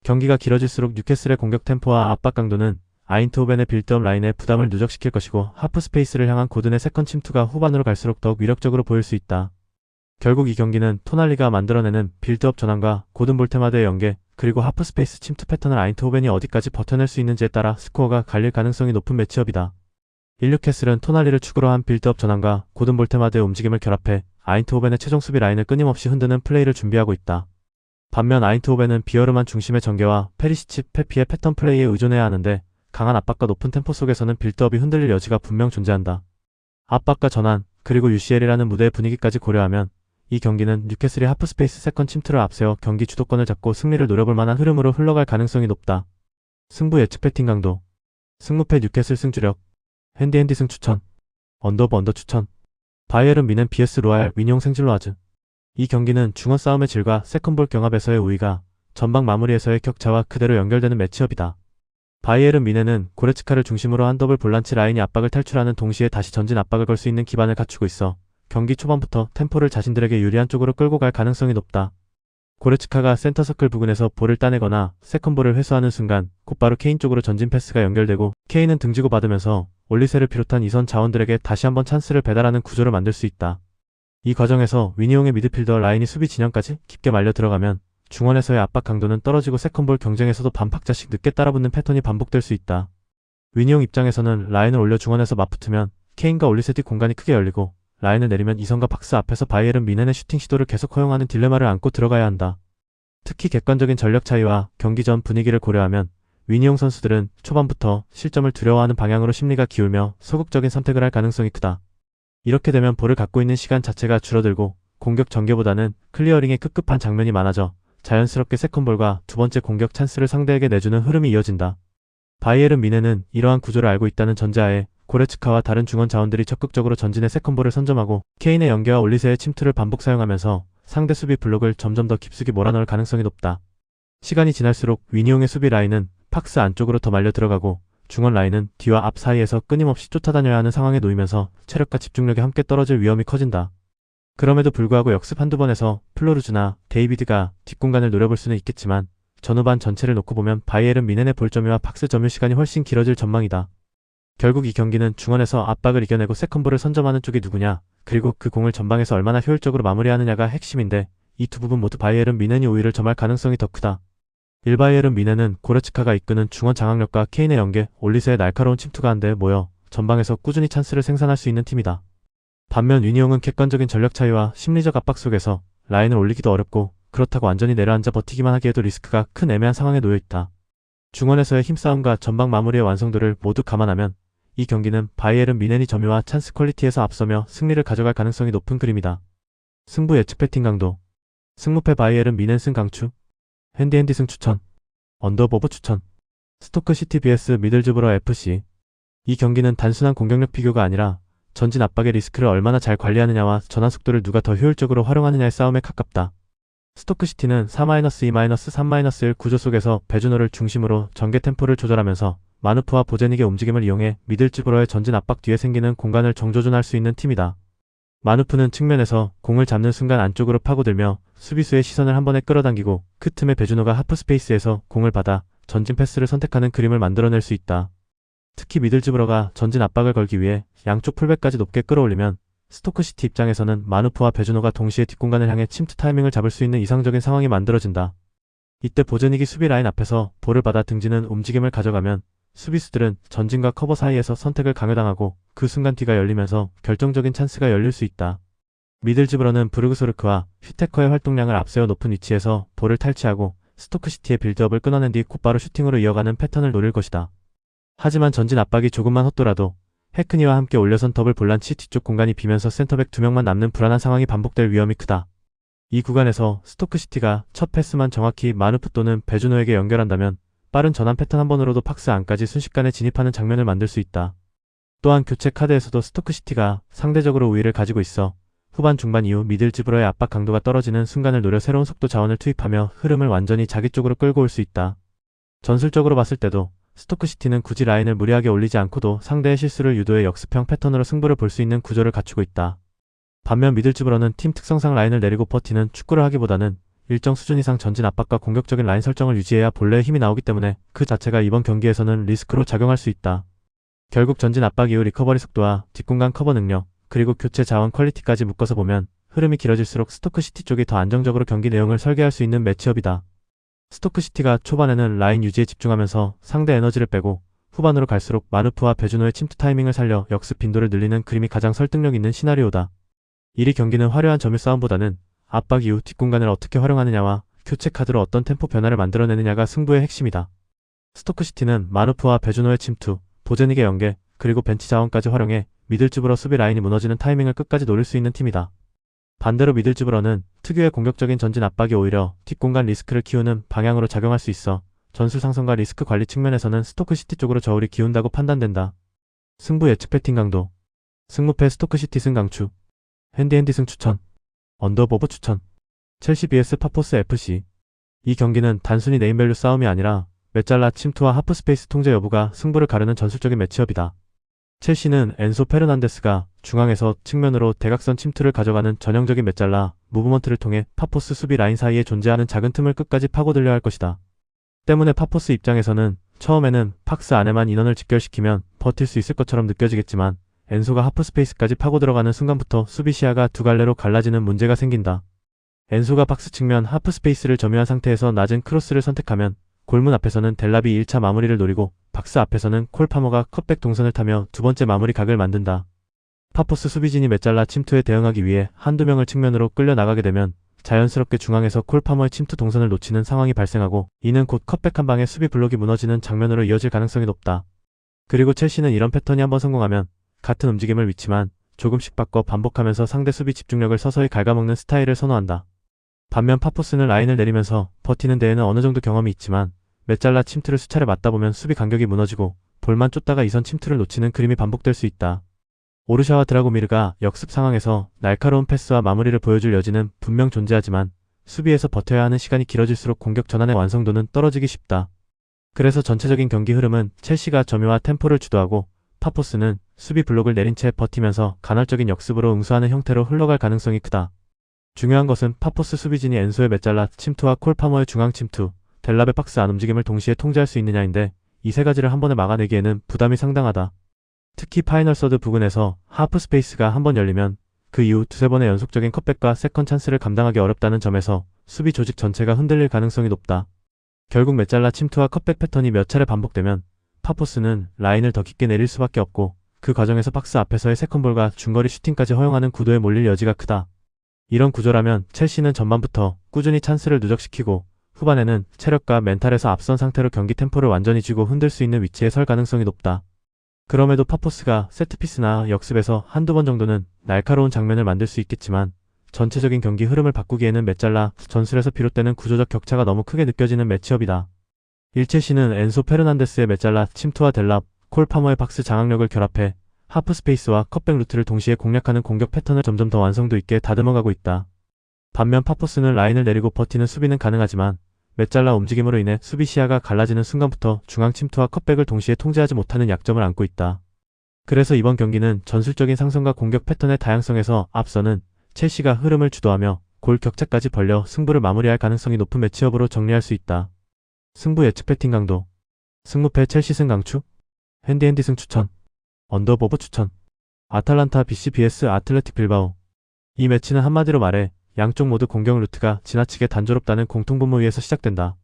경기가 길어질수록 뉴캐슬의 공격 템포와 압박 강도는 아인트호벤의 빌드업 라인에 부담을 누적시킬 것이고 하프 스페이스를 향한 고든의 세컨 침투가 후반으로 갈수록 더욱 위력적으로 보일 수 있다. 결국 이 경기는 토날리가 만들어내는 빌드업 전환과 고든 볼테마드의 연계 그리고 하프 스페이스 침투 패턴을 아인트호벤이 어디까지 버텨낼 수 있는지에 따라 스코어가 갈릴 가능성이 높은 매치업이다. 뉴캐슬은 토날리를 축으로 한 빌드업 전환과 고든 볼테마드의 움직임을 결합해 아인트호벤의 최종 수비 라인을 끊임없이 흔드는 플레이를 준비하고 있다. 반면 아인트호벤은 비어르만 중심의 전개와 페리시치, 페피의 패턴 플레이에 의존해야 하는데 강한 압박과 높은 템포 속에서는 빌드업이 흔들릴 여지가 분명 존재한다. 압박과 전환, 그리고 UCL이라는 무대의 분위기까지 고려하면 이 경기는 뉴캐슬이 하프스페이스 세컨 침투를 앞세워 경기 주도권을 잡고 승리를 노려볼 만한 흐름으로 흘러갈 가능성이 높다. 승부 예측 배팅 강도, 승무패 뉴캐슬 승주력, 핸디핸디 승 추천, 언더브 언더 추천, 바이에른 미넨 vs 로얄 윈용 생질로아즈. 이 경기는 중원 싸움의 질과 세컨볼 경합에서의 우위가 전방 마무리에서의 격차와 그대로 연결되는 매치업이다. 바이에른 미넨은 고레츠카를 중심으로 한 더블 볼란치 라인이 압박을 탈출하는 동시에 다시 전진 압박을 걸 수 있는 기반을 갖추고 있어 경기 초반부터 템포를 자신들에게 유리한 쪽으로 끌고 갈 가능성이 높다. 고레츠카가 센터서클 부근에서 볼을 따내거나 세컨볼을 회수하는 순간 곧바로 케인 쪽으로 전진 패스가 연결되고 케인은 등지고 받으면서 올리세를 비롯한 이선 자원들에게 다시 한번 찬스를 배달하는 구조를 만들 수 있다. 이 과정에서 위니용의 미드필더 라인이 수비 진영까지 깊게 말려 들어가면 중원에서의 압박 강도는 떨어지고 세컨볼 경쟁에서도 반박자씩 늦게 따라붙는 패턴이 반복될 수 있다. 위니용 입장에서는 라인을 올려 중원에서 맞붙으면 케인과 올리세티 공간이 크게 열리고 라인을 내리면 이선과 박스 앞에서 바이에른 미넨의 슈팅 시도를 계속 허용하는 딜레마를 안고 들어가야 한다. 특히 객관적인 전력 차이와 경기 전 분위기를 고려하면 위니용 선수들은 초반부터 실점을 두려워하는 방향으로 심리가 기울며 소극적인 선택을 할 가능성이 크다. 이렇게 되면 볼을 갖고 있는 시간 자체가 줄어들고 공격 전개보다는 클리어링에 급급한 장면이 많아져 자연스럽게 세컨볼과 두 번째 공격 찬스를 상대에게 내주는 흐름이 이어진다. 바이에른 미넨은 이러한 구조를 알고 있다는 전제하에 고레츠카와 다른 중원 자원들이 적극적으로 전진해 세컨볼을 선점하고 케인의 연계와 올리세의 침투를 반복 사용하면서 상대 수비 블록을 점점 더 깊숙이 몰아넣을 가능성이 높다. 시간이 지날수록 위니용의 수비 라인은 박스 안쪽으로 더 말려 들어가고 중원 라인은 뒤와 앞 사이에서 끊임없이 쫓아다녀야 하는 상황에 놓이면서 체력과 집중력이 함께 떨어질 위험이 커진다. 그럼에도 불구하고 역습 한두 번에서 플로르즈나 데이비드가 뒷공간을 노려볼 수는 있겠지만 전후반 전체를 놓고 보면 바이에른 미넨의 볼 점유와 박스 점유 시간이 훨씬 길어질 전망이다. 결국 이 경기는 중원에서 압박을 이겨내고 세컨볼을 선점하는 쪽이 누구냐, 그리고 그 공을 전방에서 얼마나 효율적으로 마무리하느냐가 핵심인데 이 두 부분 모두 바이에른 미넨이 우위를 점할 가능성이 더 크다. 일바이에른 미넨은 고레츠카가 이끄는 중원 장악력과 케인의 연계, 올리세의 날카로운 침투가 한데 모여 전방에서 꾸준히 찬스를 생산할 수 있는 팀이다. 반면 위니용은 객관적인 전력 차이와 심리적 압박 속에서 라인을 올리기도 어렵고 그렇다고 완전히 내려앉아 버티기만 하기에도 리스크가 큰 애매한 상황에 놓여 있다. 중원에서의 힘싸움과 전방 마무리의 완성도를 모두 감안하면 이 경기는 바이에른 미넨이 점유와 찬스 퀄리티에서 앞서며 승리를 가져갈 가능성이 높은 그림이다. 승부 예측 배팅 강도, 승무패 바이에른 미넨 승 강추, 핸디핸디 승 추천, 언더보브 추천, 스토크 시티 vs 미들즈브러 FC. 이 경기는 단순한 공격력 비교가 아니라 전진 압박의 리스크를 얼마나 잘 관리하느냐와 전환 속도를 누가 더 효율적으로 활용하느냐의 싸움에 가깝다. 스토크시티는 4-2-3-1 구조 속에서 베주노를 중심으로 전개 템포를 조절하면서 마누프와 보제닉의 움직임을 이용해 미들즈브러의 전진 압박 뒤에 생기는 공간을 정조준할 수 있는 팀이다. 마누프는 측면에서 공을 잡는 순간 안쪽으로 파고들며 수비수의 시선을 한 번에 끌어당기고 그 틈에 베주노가 하프스페이스에서 공을 받아 전진 패스를 선택하는 그림을 만들어낼 수 있다. 특히 미들즈브러가 전진 압박을 걸기 위해 양쪽 풀백까지 높게 끌어올리면 스토크시티 입장에서는 마누프와 베주노가 동시에 뒷공간을 향해 침투 타이밍을 잡을 수 있는 이상적인 상황이 만들어진다. 이때 보제닉이 수비 라인 앞에서 볼을 받아 등지는 움직임을 가져가면 수비수들은 전진과 커버 사이에서 선택을 강요당하고 그 순간 뒤가 열리면서 결정적인 찬스가 열릴 수 있다. 미들즈브러는 브루그소르크와 휘테커의 활동량을 앞세워 높은 위치에서 볼을 탈취하고 스토크시티의 빌드업을 끊어낸 뒤 곧바로 슈팅으로 이어가는 패턴을 노릴 것이다. 하지만 전진 압박이 조금만 헛돌아도 해크니와 함께 올려선 더블 볼란치 뒤쪽 공간이 비면서 센터백 2명만 남는 불안한 상황이 반복될 위험이 크다. 이 구간에서 스토크시티가 첫 패스만 정확히 마누프 또는 베주노에게 연결한다면 빠른 전환 패턴 한 번으로도 박스 안까지 순식간에 진입하는 장면을 만들 수 있다. 또한 교체 카드에서도 스토크시티가 상대적으로 우위를 가지고 있어 후반 중반 이후 미들즈브러의 압박 강도가 떨어지는 순간을 노려 새로운 속도 자원을 투입하며 흐름을 완전히 자기 쪽으로 끌고 올 수 있다. 전술적으로 봤을 때도 스토크시티는 굳이 라인을 무리하게 올리지 않고도 상대의 실수를 유도해 역습형 패턴으로 승부를 볼 수 있는 구조를 갖추고 있다. 반면 미들즈브러는 팀 특성상 라인을 내리고 버티는 축구를 하기보다는 일정 수준 이상 전진 압박과 공격적인 라인 설정을 유지해야 본래의 힘이 나오기 때문에 그 자체가 이번 경기에서는 리스크로 작용할 수 있다. 결국 전진 압박 이후 리커버리 속도와 뒷공간 커버 능력, 그리고 교체 자원 퀄리티까지 묶어서 보면 흐름이 길어질수록 스토크시티 쪽이 더 안정적으로 경기 내용을 설계할 수 있는 매치업이다. 스토크시티가 초반에는 라인 유지에 집중하면서 상대 에너지를 빼고 후반으로 갈수록 마누프와 베주노의 침투 타이밍을 살려 역습 빈도를 늘리는 그림이 가장 설득력 있는 시나리오다. 이리 경기는 화려한 점유 싸움보다는 압박 이후 뒷공간을 어떻게 활용하느냐와 교체 카드로 어떤 템포 변화를 만들어내느냐가 승부의 핵심이다. 스토크시티는 마누프와 베주노의 침투, 보제닉의 연계, 그리고 벤치 자원까지 활용해 미들즈브러 수비 라인이 무너지는 타이밍을 끝까지 노릴 수 있는 팀이다. 반대로 미들즈브러는 특유의 공격적인 전진 압박이 오히려 뒷공간 리스크를 키우는 방향으로 작용할 수 있어 전술 상성과 리스크 관리 측면에서는 스토크시티 쪽으로 저울이 기운다고 판단된다. 승부 예측 배팅 강도. 승무패 스토크시티 승 강추. 핸디핸디 승 추천. 언더보브 추천. 첼시 vs 파포스 FC. 이 경기는 단순히 네임밸류 싸움이 아니라 메잘라 침투와 하프스페이스 통제 여부가 승부를 가르는 전술적인 매치업이다. 첼시는 엔소 페르난데스가 중앙에서 측면으로 대각선 침투를 가져가는 전형적인 메잘라 무브먼트를 통해 파포스 수비 라인 사이에 존재하는 작은 틈을 끝까지 파고들려 할 것이다. 때문에 파포스 입장에서는 처음에는 팍스 안에만 인원을 직결시키면 버틸 수 있을 것처럼 느껴지겠지만 엔소가 하프스페이스까지 파고 들어가는 순간부터 수비 시야가 두 갈래로 갈라지는 문제가 생긴다. 엔소가 박스 측면 하프스페이스를 점유한 상태에서 낮은 크로스를 선택하면 골문 앞에서는 델랍이 1차 마무리를 노리고 박스 앞에서는 콜 파머가 컷백 동선을 타며 두 번째 마무리 각을 만든다. 파포스 수비진이 메잘라 침투에 대응하기 위해 한두 명을 측면으로 끌려 나가게 되면 자연스럽게 중앙에서 콜 파머의 침투 동선을 놓치는 상황이 발생하고 이는 곧 컷백 한 방에 수비 블록이 무너지는 장면으로 이어질 가능성이 높다. 그리고 첼시는 이런 패턴이 한번 성공하면 같은 움직임을 위치만 조금씩 바꿔 반복하면서 상대 수비 집중력을 서서히 갉아먹는 스타일을 선호한다. 반면 파포스는 라인을 내리면서 버티는 데에는 어느 정도 경험이 있지만 메잘라 침투를 수차례 맞다 보면 수비 간격이 무너지고 볼만 쫓다가 이선 침투를 놓치는 그림이 반복될 수 있다. 오르샤와 드라고미르가 역습 상황에서 날카로운 패스와 마무리를 보여줄 여지는 분명 존재하지만 수비에서 버텨야 하는 시간이 길어질수록 공격 전환의 완성도는 떨어지기 쉽다. 그래서 전체적인 경기 흐름은 첼시가 점유와 템포를 주도하고 파포스는 수비 블록을 내린 채 버티면서 간헐적인 역습으로 응수하는 형태로 흘러갈 가능성이 크다. 중요한 것은 파포스 수비진이 엔소의 메잘라 침투와 콜 파머의 중앙 침투, 델랍의 박스 안 움직임을 동시에 통제할 수 있느냐인데 이 세 가지를 한 번에 막아내기에는 부담이 상당하다. 특히 파이널 서드 부근에서 하프 스페이스가 한 번 열리면 그 이후 두세 번의 연속적인 컷백과 세컨 찬스를 감당하기 어렵다는 점에서 수비 조직 전체가 흔들릴 가능성이 높다. 결국 메잘라 침투와 컷백 패턴이 몇 차례 반복되면 파포스는 라인을 더 깊게 내릴 수밖에 없고 그 과정에서 박스 앞에서의 세컨볼과 중거리 슈팅까지 허용하는 구도에 몰릴 여지가 크다. 이런 구조라면 첼시는 전반부터 꾸준히 찬스를 누적시키고 후반에는 체력과 멘탈에서 앞선 상태로 경기 템포를 완전히 쥐고 흔들 수 있는 위치에 설 가능성이 높다. 그럼에도 파포스가 세트피스나 역습에서 한두 번 정도는 날카로운 장면을 만들 수 있겠지만 전체적인 경기 흐름을 바꾸기에는 메잘라 전술에서 비롯되는 구조적 격차가 너무 크게 느껴지는 매치업이다. 일체시는 엔소 페르난데스의 메잘라 침투와 델랍, 콜 파머의 박스 장악력을 결합해 하프 스페이스와 컷백 루트를 동시에 공략하는 공격 패턴을 점점 더 완성도 있게 다듬어가고 있다. 반면 파포스는 라인을 내리고 버티는 수비는 가능하지만 메잘라 움직임으로 인해 수비 시야가 갈라지는 순간부터 중앙 침투와 컷백을 동시에 통제하지 못하는 약점을 안고 있다. 그래서 이번 경기는 전술적인 상성과 공격 패턴의 다양성에서 앞서는 첼시가 흐름을 주도하며 골 격차까지 벌려 승부를 마무리할 가능성이 높은 매치업으로 정리할 수 있다. 승부 예측 배팅 강도. 승무패 첼시 승 강추. 핸디핸디 승 추천. 언더보브 추천. 아탈란타 BC vs 아틀레틱 빌바오. 이 매치는 한마디로 말해 양쪽 모두 공격 루트가 지나치게 단조롭다는 공통분모 위에서 시작된다.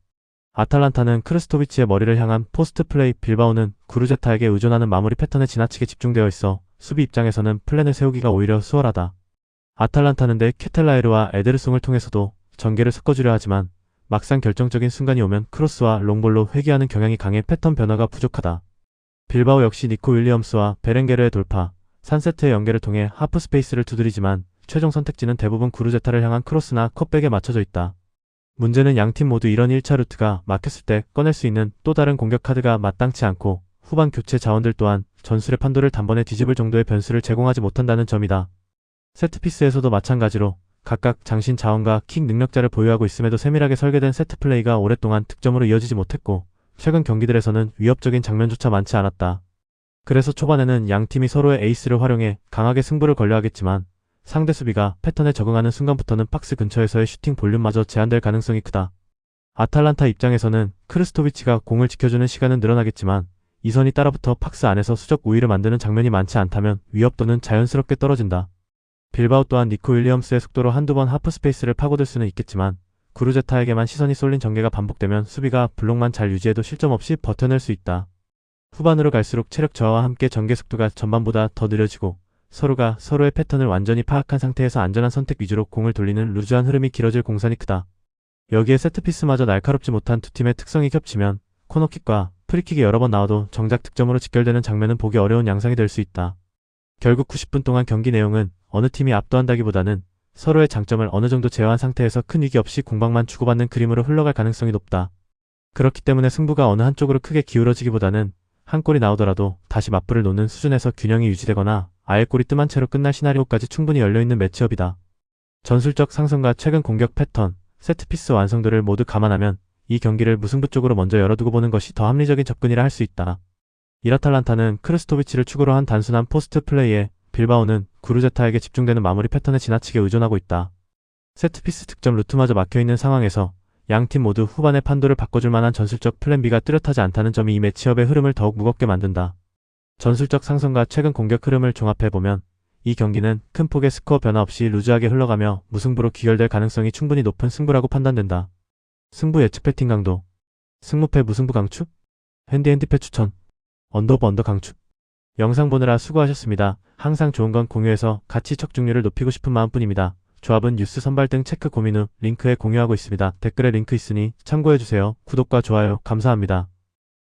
아탈란타는 크르스토비치의 머리를 향한 포스트 플레이, 빌바오는 구르제타에게 의존하는 마무리 패턴에 지나치게 집중되어 있어 수비 입장에서는 플랜을 세우기가 오히려 수월하다. 아탈란타는 데 케텔라에르와 에데르송을 통해서도 전개를 섞어주려 하지만 막상 결정적인 순간이 오면 크로스와 롱볼로 회귀하는 경향이 강해 패턴 변화가 부족하다. 빌바오 역시 니코 윌리엄스와 베렌게르의 돌파, 3세트의 연계를 통해 하프 스페이스를 두드리지만 최종 선택지는 대부분 구르제타를 향한 크로스나 컷백에 맞춰져 있다. 문제는 양팀 모두 이런 1차 루트가 막혔을 때 꺼낼 수 있는 또 다른 공격 카드가 마땅치 않고 후반 교체 자원들 또한 전술의 판도를 단번에 뒤집을 정도의 변수를 제공하지 못한다는 점이다. 세트피스에서도 마찬가지로 각각 장신 자원과 킥 능력자를 보유하고 있음에도 세밀하게 설계된 세트 플레이가 오랫동안 득점으로 이어지지 못했고 최근 경기들에서는 위협적인 장면조차 많지 않았다. 그래서 초반에는 양팀이 서로의 에이스를 활용해 강하게 승부를 걸려 하겠지만 상대 수비가 패턴에 적응하는 순간부터는 박스 근처에서의 슈팅 볼륨마저 제한될 가능성이 크다. 아탈란타 입장에서는 크르스토비치가 공을 지켜주는 시간은 늘어나겠지만 이선이 따라붙어 박스 안에서 수적 우위를 만드는 장면이 많지 않다면 위협도는 자연스럽게 떨어진다. 빌바오 또한 니코 윌리엄스의 속도로 한두 번 하프 스페이스를 파고들 수는 있겠지만 구르제타에게만 시선이 쏠린 전개가 반복되면 수비가 블록만 잘 유지해도 실점 없이 버텨낼 수 있다. 후반으로 갈수록 체력 저하와 함께 전개 속도가 전반보다 더 느려지고 서로가 서로의 패턴을 완전히 파악한 상태에서 안전한 선택 위주로 공을 돌리는 루즈한 흐름이 길어질 공산이 크다. 여기에 세트피스마저 날카롭지 못한 두 팀의 특성이 겹치면 코너킥과 프리킥이 여러 번 나와도 정작 득점으로 직결되는 장면은 보기 어려운 양상이 될 수 있다. 결국 90분 동안 경기 내용은 어느 팀이 압도한다기보다는 서로의 장점을 어느 정도 제어한 상태에서 큰 위기 없이 공방만 주고받는 그림으로 흘러갈 가능성이 높다. 그렇기 때문에 승부가 어느 한쪽으로 크게 기울어지기보다는 한 골이 나오더라도 다시 맞불을 놓는 수준에서 균형이 유지되거나 아예 골이 뜸한 채로 끝날 시나리오까지 충분히 열려있는 매치업이다. 전술적 상승과 최근 공격 패턴, 세트피스 완성도를 모두 감안하면 이 경기를 무승부 쪽으로 먼저 열어두고 보는 것이 더 합리적인 접근이라 할 수 있다. 이라탈란타는 크르스토비치를 축으로 한 단순한 포스트 플레이에 빌바오는 구르제타에게 집중되는 마무리 패턴에 지나치게 의존하고 있다. 세트피스 득점 루트마저 막혀있는 상황에서 양팀 모두 후반에 판도를 바꿔줄 만한 전술적 플랜 B가 뚜렷하지 않다는 점이 이 매치업의 흐름을 더욱 무겁게 만든다. 전술적 상승과 최근 공격 흐름을 종합해보면 이 경기는 큰 폭의 스코어 변화 없이 루즈하게 흘러가며 무승부로 귀결될 가능성이 충분히 높은 승부라고 판단된다. 승부 예측 배팅 강도. 승무패 무승부 강추? 핸디패 추천. 언더 강추. 영상 보느라 수고하셨습니다. 항상 좋은 건 공유해서 같이 척중률을 높이고 싶은 마음뿐입니다. 조합은 뉴스 선발 등 체크 고민 후 링크에 공유하고 있습니다. 댓글에 링크 있으니 참고해주세요. 구독과 좋아요 감사합니다.